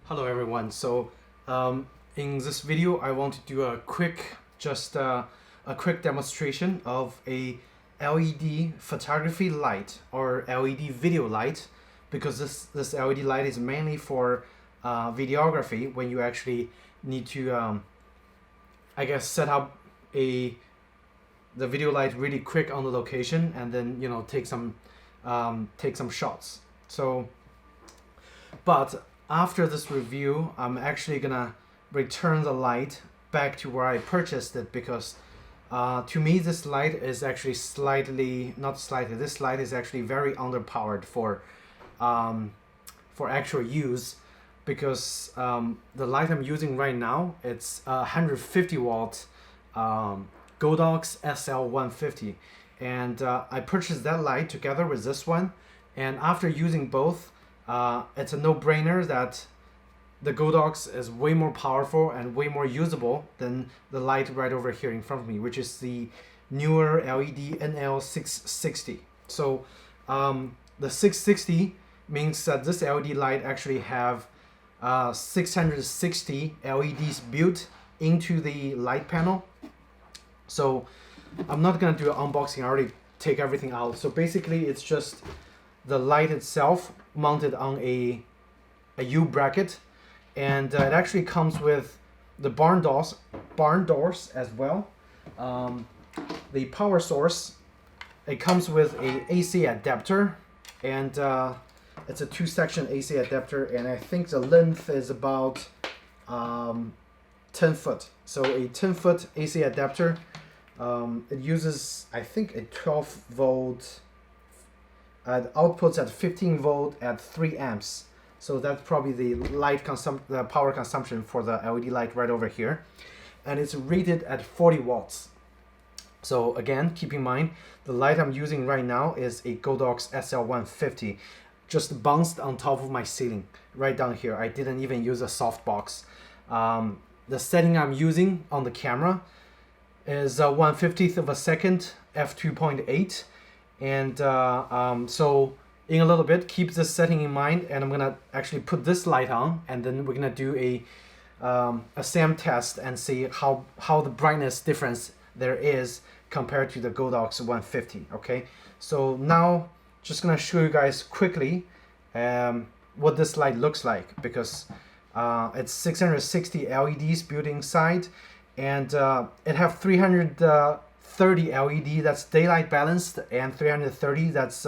Hello everyone. In this video I want to do a quick quick demonstration of a LED photography light or LED video light, because this LED light is mainly for videography when you actually need to I guess set up the video light really quick on the location and then take some shots. But after this review, I'm actually gonna return the light back to where I purchased it, because to me this light is actually this light is actually very underpowered for actual use, because the light I'm using right now, it's a 150 watt Godox SL-150, and I purchased that light together with this one, and after using both, it's a no-brainer that the Godox is way more powerful and way more usable than the light right over here in front of me, which is the Neewer LED NL660. So the 660 means that this LED light actually have 660 LEDs built into the light panel. So I'm not gonna do an unboxing, I already take everything out. So basically it's just the light itself mounted on a U bracket, and it actually comes with the barn doors as well. The power source, it comes with a AC adapter, and it's a 2-section AC adapter, and I think the length is about 10 foot. So a 10-foot AC adapter. It uses, I think, a 12 volt outputs at 15 volt at 3 amps. So that's probably the power consumption for the LED light right over here, and it's rated at 40 watts. So again, keep in mind the light I'm using right now is a Godox SL-150, just bounced on top of my ceiling right down here. I didn't even use a softbox. The setting I'm using on the camera is 1/50th of a second f2.8, and so in a little bit, keep this setting in mind, and I'm gonna actually put this light on, and then we're gonna do a SAM test and see how the brightness difference there is compared to the Godox 150. Okay, so now just gonna show you guys quickly what this light looks like, because it's 660 LEDs built inside, and it have 330 LED that's daylight balanced, and 330 that's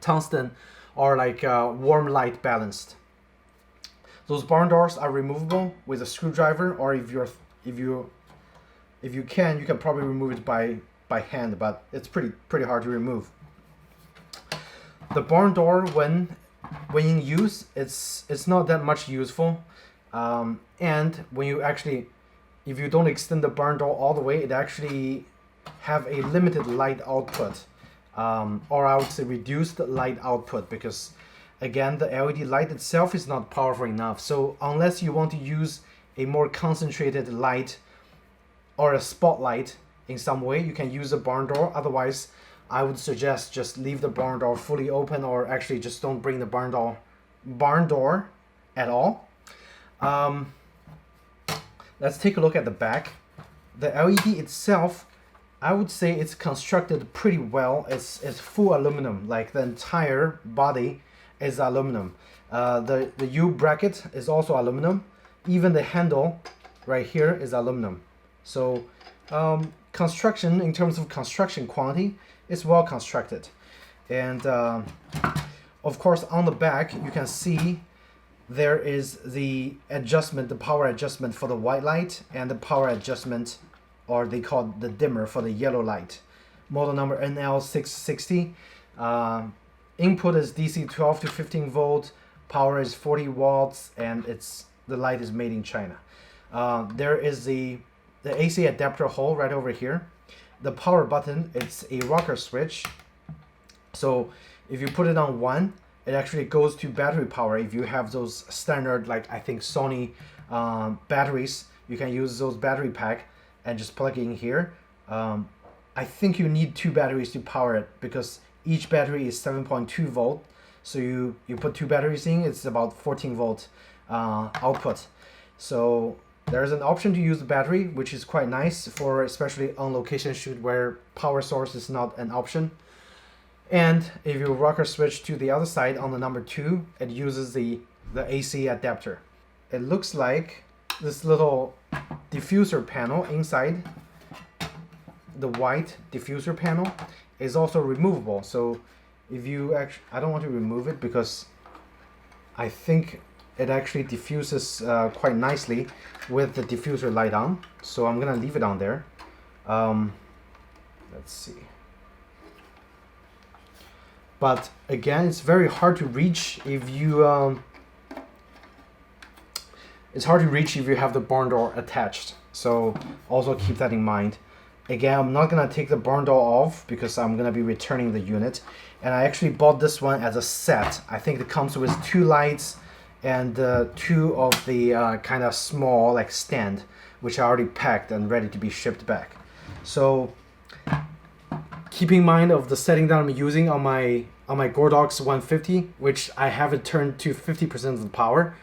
tungsten or like warm light balanced. Those barn doors are removable with a screwdriver, or if you can, you can probably remove it by hand, but it's pretty hard to remove. The barn door, when in use, it's not that much useful, and when you actually, if you don't extend the barn door all the way, it actually have a limited light output, or I would say reduced light output, because again the LED light itself is not powerful enough. So unless you want to use a more concentrated light or a spotlight in some way, you can use a barn door. Otherwise, I would suggest just leave the barn door fully open, or actually just don't bring the barn door at all. Let's take a look at the back. The LED itself, I would say it's constructed pretty well. It's full aluminum, like the entire body is aluminum. The U bracket is also aluminum. Even the handle right here is aluminum. So construction, in terms of construction quality, is well constructed. And of course on the back you can see there is the adjustment, the power adjustment for the white light, and the power adjustment, or they call it the dimmer, for the yellow light. Model number NL660. Input is DC 12 to 15 volt, power is 40 watts, and the light is made in China. There is the AC adapter hole right over here. The power button, it's a rocker switch. So if you put it on 1, it actually goes to battery power. If you have those standard, like I think Sony batteries, you can use those battery pack and just plug it in here. I think you need 2 batteries to power it, because each battery is 7.2 volt. So you put two batteries in, it's about 14 volt output. So there's an option to use the battery, which is quite nice for especially on location shoot where power source is not an option. And if you rocker switch to the other side on the number 2, it uses the AC adapter. It looks like this little diffuser panel inside, the white diffuser panel, is also removable. So if you actually, I don't want to remove it because I think it actually diffuses quite nicely with the diffuser light on. So I'm gonna leave it on there. Let's see. But again, it's very hard to reach if you have the barn door attached. So also keep that in mind. Again, I'm not gonna take the barn door off because I'm gonna be returning the unit. And I actually bought this one as a set. I think it comes with 2 lights and 2 of the kind of small like stand, which are already packed and ready to be shipped back. So keep in mind of the setting that I'm using on my Godox 150, which I have it turned to 50% of the power,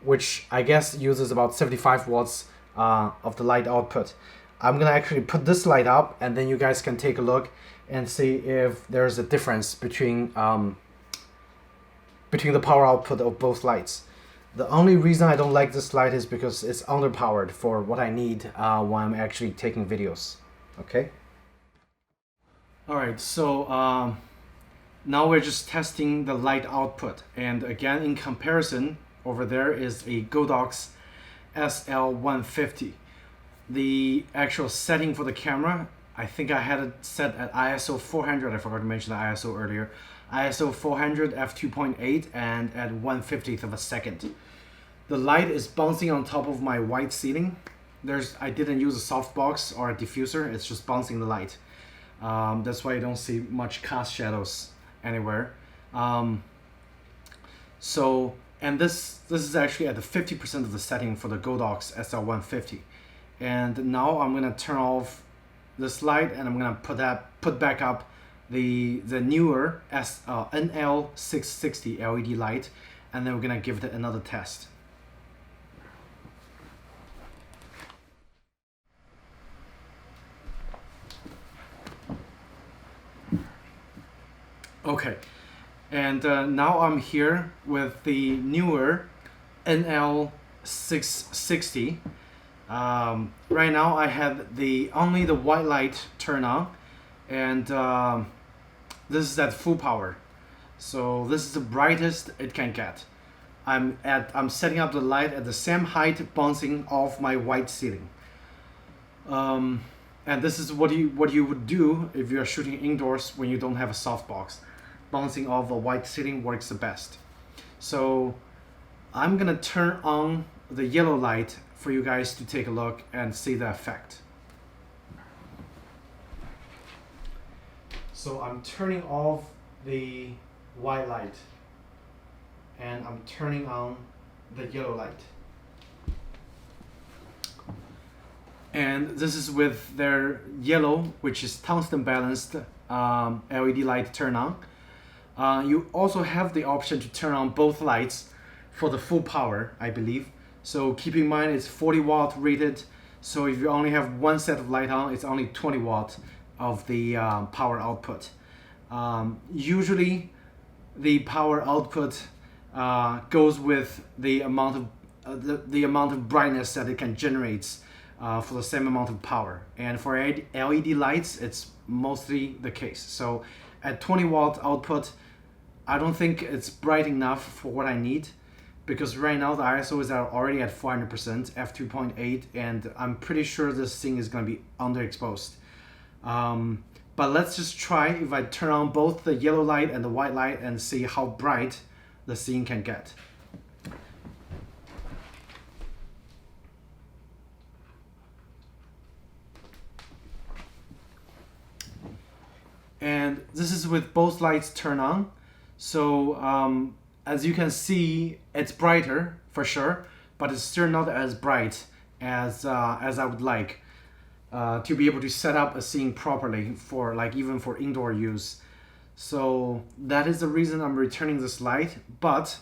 which I guess uses about 75 watts of the light output. I'm gonna actually put this light up, and then you guys can take a look and see if there's a difference between the power output of both lights. The only reason I don't like this light is because it's underpowered for what I need when I'm actually taking videos. Okay. All right, so now we're just testing the light output, and again in comparison, over there is a Godox SL-150. The actual setting for the camera, I think I had it set at ISO 400. I forgot to mention the ISO earlier. ISO 400 f2.8 and at 1/50th of a second. The light is bouncing on top of my white ceiling. I didn't use a softbox or a diffuser. It's just bouncing the light. That's why you don't see much cast shadows anywhere. And this is actually at the 50% of the setting for the Godox SL-150. And now I'm gonna turn off this light, and I'm gonna put back up the Neewer NL660 LED light, and then we're gonna give it another test. Okay, and now I'm here with the Neewer NL660. Right now I have only the white light turn on, and this is at full power. So this is the brightest it can get. I'm setting up the light at the same height, bouncing off my white ceiling. And this is what you would do if you are shooting indoors when you don't have a softbox. Bouncing off a white ceiling works the best. So I'm gonna turn on the yellow light for you guys to take a look and see the effect. So I'm turning off the white light and I'm turning on the yellow light. And this is with their yellow, which is tungsten balanced LED light turn on. You also have the option to turn on both lights for the full power, I believe. So keep in mind it's 40 watt rated. So if you only have one set of light on, it's only 20 watt of the power output. Usually the power output goes with the amount of brightness that it can generate for the same amount of power. And for LED lights, it's mostly the case. So at 20 watt output, I don't think it's bright enough for what I need, because right now the ISO is already at 400% f2.8, and I'm pretty sure this thing is going to be underexposed. But let's just try if I turn on both the yellow light and the white light and see how bright the scene can get. And this is with both lights turned on. So as you can see, it's brighter for sure, but it's still not as bright as I would like to be able to set up a scene properly for even for indoor use. So that is the reason I'm returning this light. But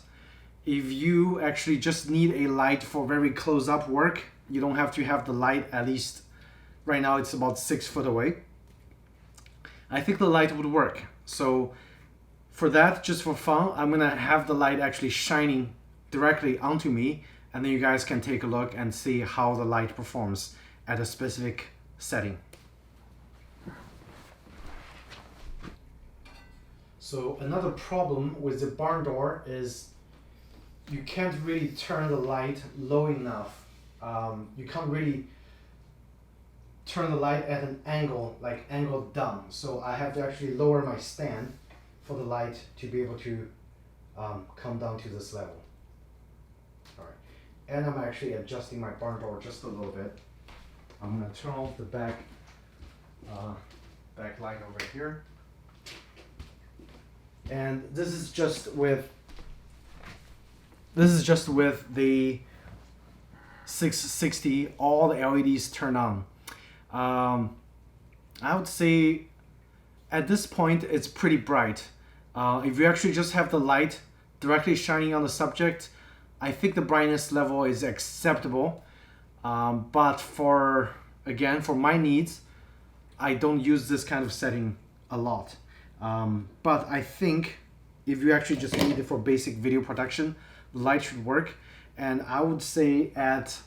if you actually just need a light for very close-up work, you don't have to have the light, at least right now it's about 6 foot away. I think the light would work. So for that, just for fun, I'm gonna have the light actually shining directly onto me, and then you guys can take a look and see how the light performs at a specific setting. So another problem with the barn door is you can't really turn the light low enough. You can't really turn the light at an angle, like angled down. So I have to actually lower my stand for the light to be able to come down to this level. All right, and I'm actually adjusting my barn door just a little bit. I'm gonna turn off the back light over here. And this is just with the 660, all the LEDs turn on. I would say at this point it's pretty bright. If you actually just have the light directly shining on the subject, I think the brightness level is acceptable. But for my needs, I don't use this kind of setting a lot. But I think if you actually just need it for basic video production, the light should work. And I would say at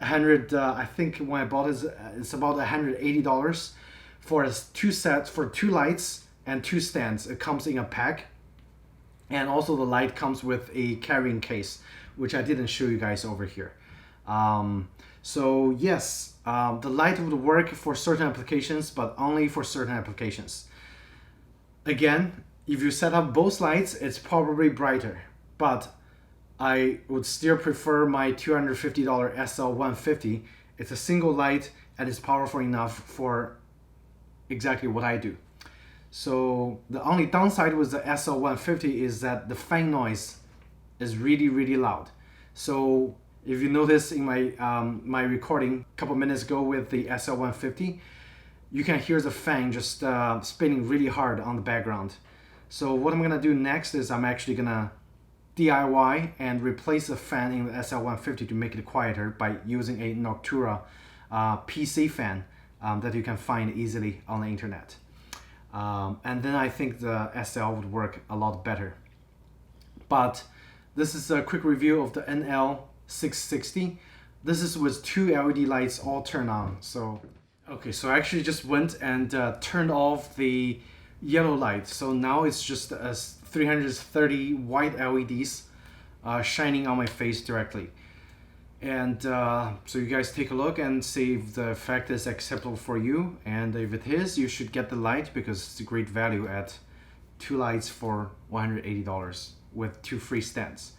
100, I think when I bought it, it's about $180 for two sets, for 2 lights and 2 stands. It comes in a pack. And also the light comes with a carrying case, which I didn't show you guys over here. So yes, the light would work for certain applications, but only for certain applications. Again, if you set up both lights, it's probably brighter, but I would still prefer my $250 SL-150. It's a single light and it's powerful enough for exactly what I do. So the only downside with the SL-150 is that the fan noise is really, really loud. So if you notice in my my recording a couple minutes ago with the SL-150, you can hear the fan just spinning really hard on the background. So what I'm gonna do next is I'm actually gonna DIY and replace the fan in the SL-150 to make it quieter by using a Noctura PC fan that you can find easily on the internet. And then I think the SL would work a lot better. But this is a quick review of the NL660. This is with 2 LED lights all turned on. So okay, so I actually just went and turned off the yellow light. So now it's just 330 white LEDs shining on my face directly. And so you guys take a look and see if the effect is acceptable for you. And if it is, you should get the light because it's a great value at 2 lights for $180 with 2 free stands.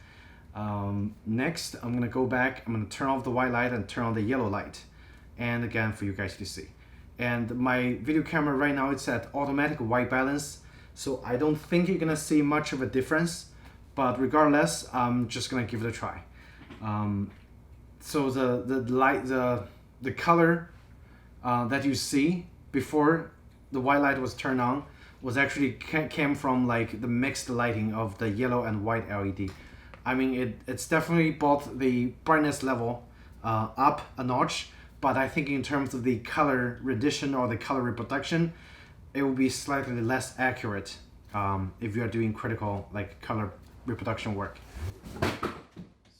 Next, I'm gonna go back, I'm gonna turn off the white light and turn on the yellow light. And again, for you guys to see. And my video camera right now, it's at automatic white balance. So I don't think you're gonna see much of a difference, but regardless, I'm just gonna give it a try. So the color that you see before the white light was turned on was actually came from like the mixed lighting of the yellow and white LED. I mean, it's definitely brought the brightness level up a notch, but I think in terms of the color rendition or the color reproduction, it will be slightly less accurate if you are doing critical like color reproduction work.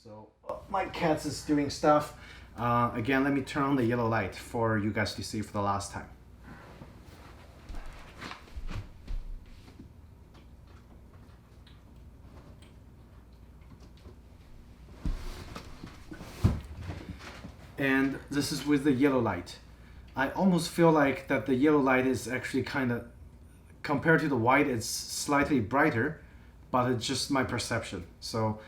So my cat is doing stuff. Again, let me turn on the yellow light for you guys to see for the last time. And this is with the yellow light. I almost feel like that the yellow light is actually kind of, compared to the white, it's slightly brighter, but it's just my perception. So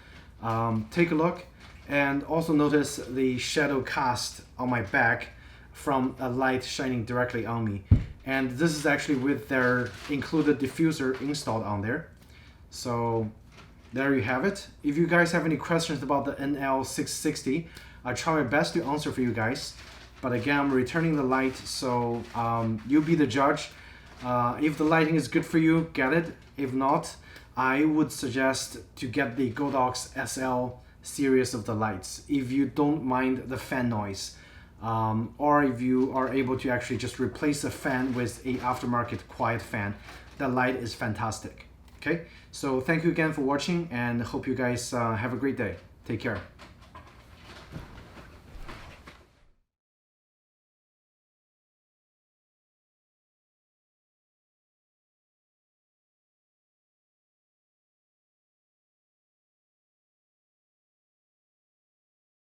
take a look and also notice the shadow cast on my back from a light shining directly on me. And this is actually with their included diffuser installed on there. So there you have it. If you guys have any questions about the NL660, I'll try my best to answer for you guys. But again, I'm returning the light, so you be the judge. If the lighting is good for you, get it. If not, I would suggest to get the Godox SL series of the lights if you don't mind the fan noise, or if you are able to actually just replace the fan with a aftermarket quiet fan. That light is fantastic. Okay, so thank you again for watching, and hope you guys have a great day. Take care.